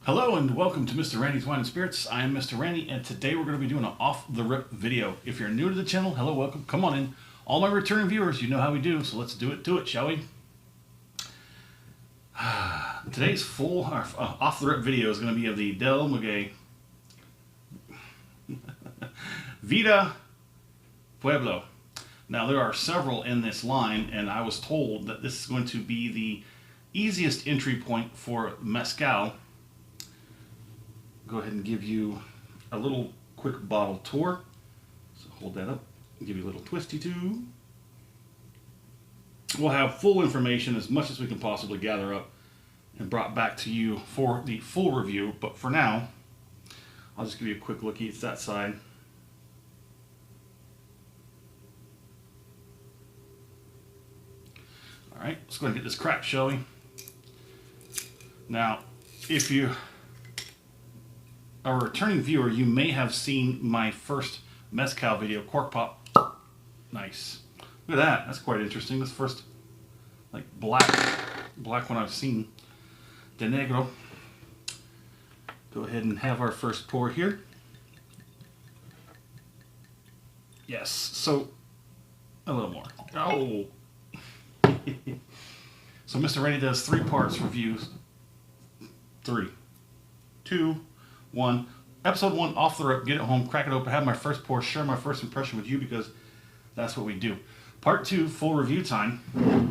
Hello and welcome to Mr. Randy's Wine and Spirits. I am Mr. Randy and today we're going to be doing an off-the-rip video. If you're new to the channel, hello, welcome, come on in. All my returning viewers, you know how we do, so let's do it, shall we? Today's full off-the-rip video is going to be of the Del Maguey VIDA Pueblo. Now there are several in this line and I was told that this is going to be the easiest entry point for Mezcal. Go ahead and give you a little quick bottle tour. So hold that up, give you a little twisty too. We'll have full information, as much as we can possibly gather up, and brought back to you for the full review. But for now, I'll just give you a quick looky at that side. All right, let's go ahead and get this cracked, shall we? Now, if you are a returning viewer, you may have seen my first Mezcal video, Cork Pop. Nice. Look at that. That's quite interesting. This first, like, black one I've seen. De Negro. Go ahead and have our first pour here. Yes. So, a little more. Oh. So Mr. Randy does 3 parts reviews. 3, 2, 1. Episode 1, off the rip, get it home, crack it open, have my first pour, share my first impression with you because that's what we do. Part 2, full review time.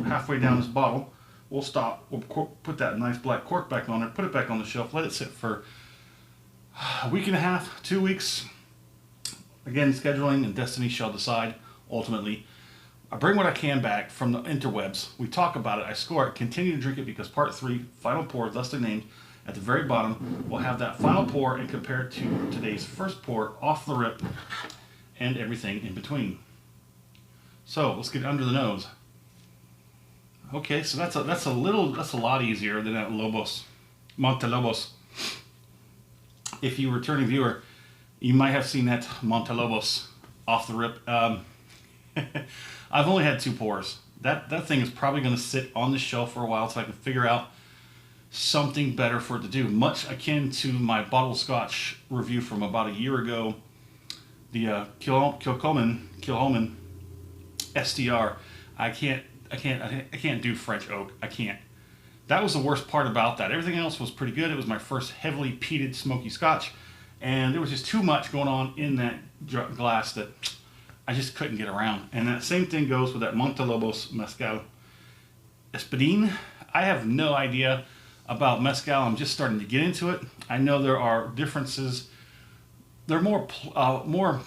Halfway down this bottle, we'll stop, we'll put that nice black cork back on it, put it back on the shelf, let it sit for a week and a half, 2 weeks. Again, scheduling and destiny shall decide ultimately. I bring what I can back from the interwebs. We talk about it, I score it, continue to drink it because part 3, final pour, thusly named, at the very bottom, we'll have that final pour and compare it to today's first pour, off the rip, and everything in between. So let's get under the nose. Okay, so that's a lot easier than that Montelobos. If you returning viewer, you might have seen that Montelobos off the rip. I've only had 2 pours. That thing is probably going to sit on the shelf for a while so I can figure out something better for it to do. Much akin to my bottled scotch review from about a year ago, the Kilhoman STR. I can't do French oak. I can't. That was the worst part about that. Everything else was pretty good. It was my first heavily peated smoky scotch, and there was just too much going on in that glass that I just couldn't get around. And that same thing goes with that Montelobos Mezcal Espadín. I have no idea about Mezcal. I'm just starting to get into it. I know there are differences. There are more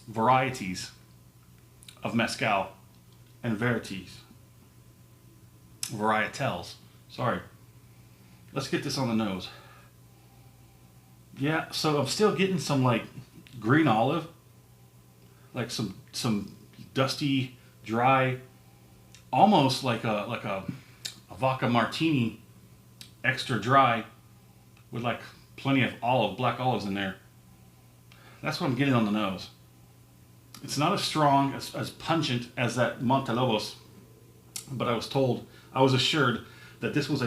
varieties of Mezcal and varietals. Sorry. Let's get this on the nose. Yeah, so I'm still getting some like green olive, like some dusty, dry, almost like a vodka martini, extra dry, with like plenty of black olives in there. That's what I'm getting on the nose. It's not as strong, as pungent as that Montelobos, but I was assured that this was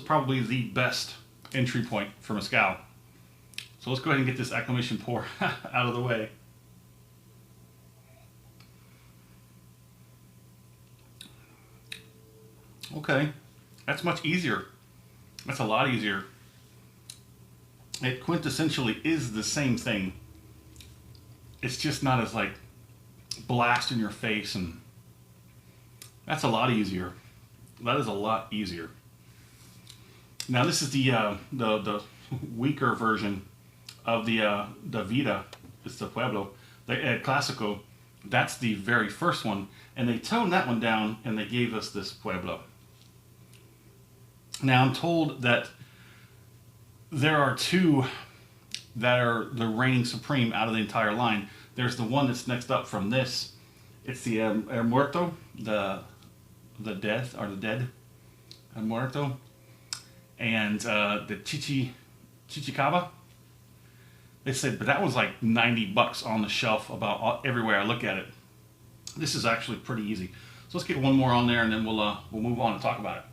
probably the best entry point for Mezcal. So let's go ahead and get this acclimation pour out of the way. Okay, that's much easier. That's a lot easier. It quintessentially is the same thing. It's just not as like blast in your face, and that's a lot easier. That is a lot easier. Now this is the weaker version of the VIDA. It's the Pueblo, the Clásico. That's the very first one, and they toned that one down and they gave us this Pueblo. Now I'm told that there are 2 that are the reigning supreme out of the entire line. There's the one that's next up from this. It's the El Muerto, the death, or the dead El Muerto, and the Chichicaba. They said, but that was like $90 on the shelf about everywhere I look at it. This is actually pretty easy. So let's get one more on there and then we'll move on and talk about it.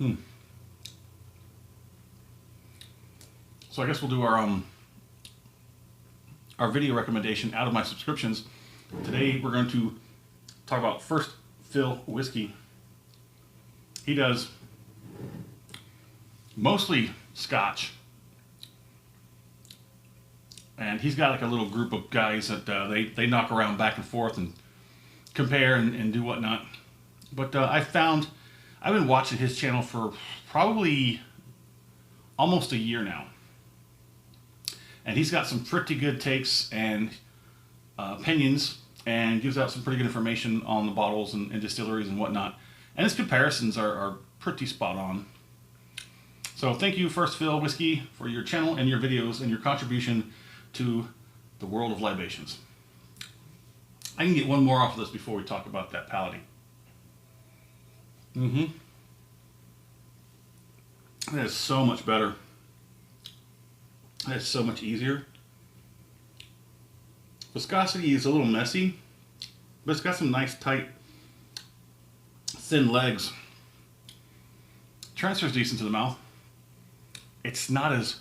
So I guess we'll do our video recommendation out of my subscriptions. Today we're going to talk about First Fill whiskey. He does mostly Scotch, and he's got like a little group of guys that they knock around back and forth and compare and do whatnot. But I've been watching his channel for probably almost a year now, and he's got some pretty good takes and opinions, and gives out some pretty good information on the bottles and distilleries and whatnot. And his comparisons are pretty spot on. So thank you, First Fill Whiskey, for your channel and your videos and your contribution to the world of libations. I can get one more off of this before we talk about that palading. That is so much better. That is so much easier. Viscosity is a little messy, but it's got some nice tight thin legs. Transfers decent to the mouth. It's not as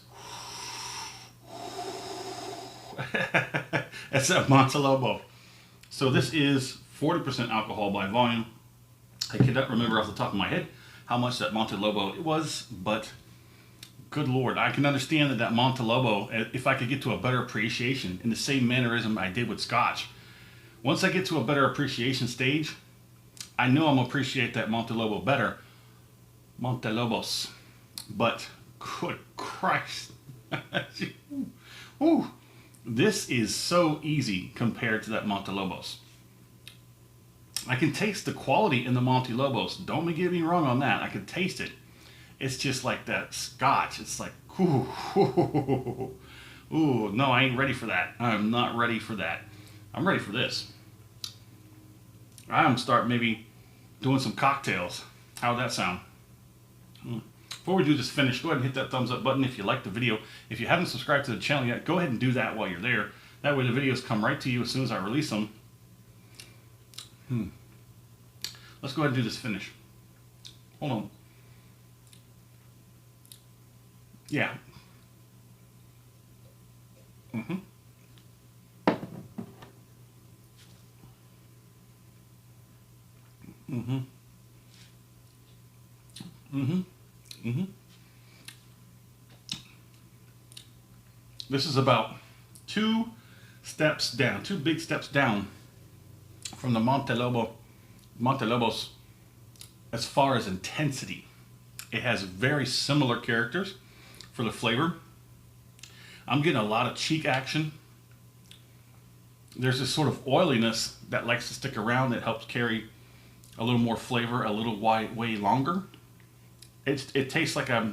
as that Montelobo. So this is 40% alcohol by volume. I cannot remember off the top of my head how much that Montelobo was, but good Lord, I can understand that Montelobo, if I could get to a better appreciation in the same mannerism I did with Scotch. Once I get to a better appreciation stage, I know I'm going to appreciate that Montelobo better. Montelobos. But, good Christ. Ooh, this is so easy compared to that Montelobos. I can taste the quality in the Montelobos. Don't get me wrong on that. I can taste it. It's just like that Scotch. It's like, ooh, ooh, no, I ain't ready for that. I'm not ready for that. I'm ready for this. I'm going to start maybe doing some cocktails. How would that sound? Before we do this finish, go ahead and hit that thumbs up button if you like the video. If you haven't subscribed to the channel yet, go ahead and do that while you're there. That way the videos come right to you as soon as I release them. Let's go ahead and do this finish. Hold on. Yeah. This is about two big steps down from the Montelobos as far as intensity. It has very similar characters for the flavor. I'm getting a lot of cheek action. There's this sort of oiliness that likes to stick around that helps carry a little more flavor a little way longer. It tastes like I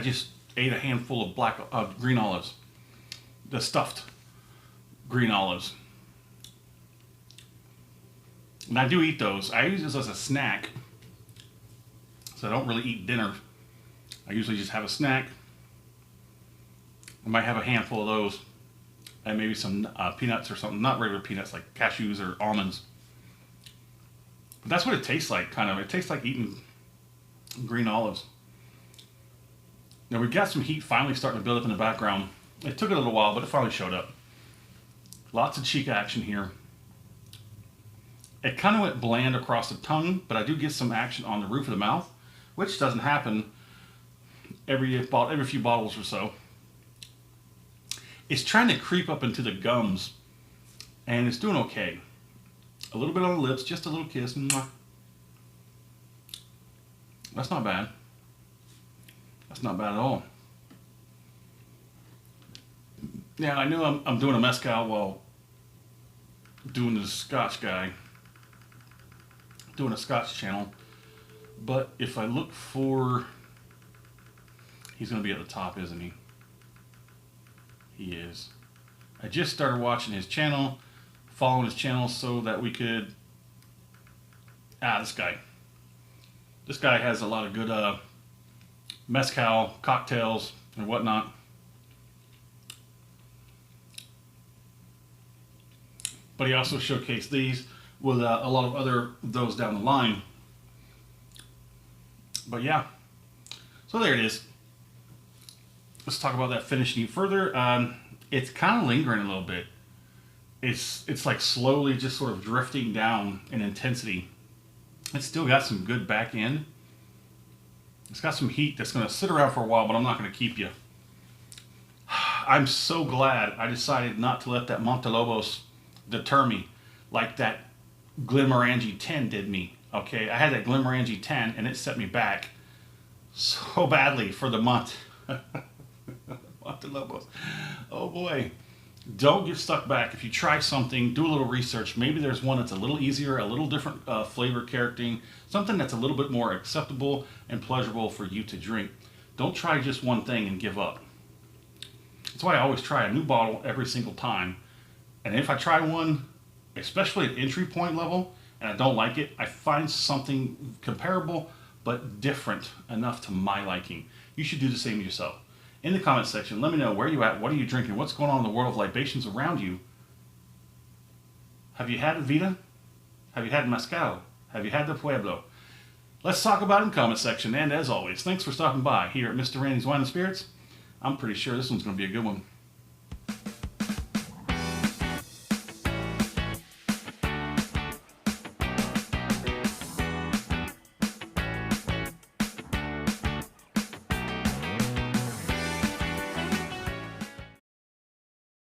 just ate a handful of green olives, the stuffed green olives. And I do eat those. I use this as a snack, so I don't really eat dinner. I usually just have a snack. I might have a handful of those and maybe some peanuts or something, not regular peanuts like cashews or almonds. But that's what it tastes like, kind of. It tastes like eating green olives. Now we've got some heat finally starting to build up in the background. It took a little while, but it finally showed up. Lots of cheek action here. It kind of went bland across the tongue, but I do get some action on the roof of the mouth, which doesn't happen every few bottles or so. It's trying to creep up into the gums, and it's doing okay. A little bit on the lips, just a little kiss. Mwah. That's not bad. That's not bad at all. Yeah, I know I'm doing a mezcal while doing the Scotch guy, doing a Scotch channel. But if I look for, he's going to be at the top, isn't he? He is. I just started watching his channel, following his channel so that we could, this guy. This guy has a lot of good mezcal cocktails and whatnot. But he also showcased these with a lot of those down the line. But yeah, so there it is. Let's talk about that finish even further. It's kind of lingering a little bit. It's like slowly just sort of drifting down in intensity. It's still got some good back end. It's got some heat that's going to sit around for a while, but I'm not going to keep you. I'm so glad I decided not to let that Montelobos deter me like that Glenmorangie 10 did me. Okay, I had that Glenmorangie 10 and it set me back so badly for the month. Montelobos. Oh boy. Don't get stuck back. If you try something, do a little research. Maybe there's one that's a little easier, a little different flavor charactering, something that's a little bit more acceptable and pleasurable for you to drink. Don't try just one thing and give up. That's why I always try a new bottle every single time. And if I try one, especially at entry point level, and I don't like it, I find something comparable but different enough to my liking. You should do the same yourself. In the comment section, let me know where you at, what are you drinking, what's going on in the world of libations around you. Have you had VIDA? Have you had Mezcal? Have you had the Pueblo? Let's talk about it in the comment section. And as always, thanks for stopping by here at Mr. Randy's Wine and Spirits. I'm pretty sure this one's going to be a good one.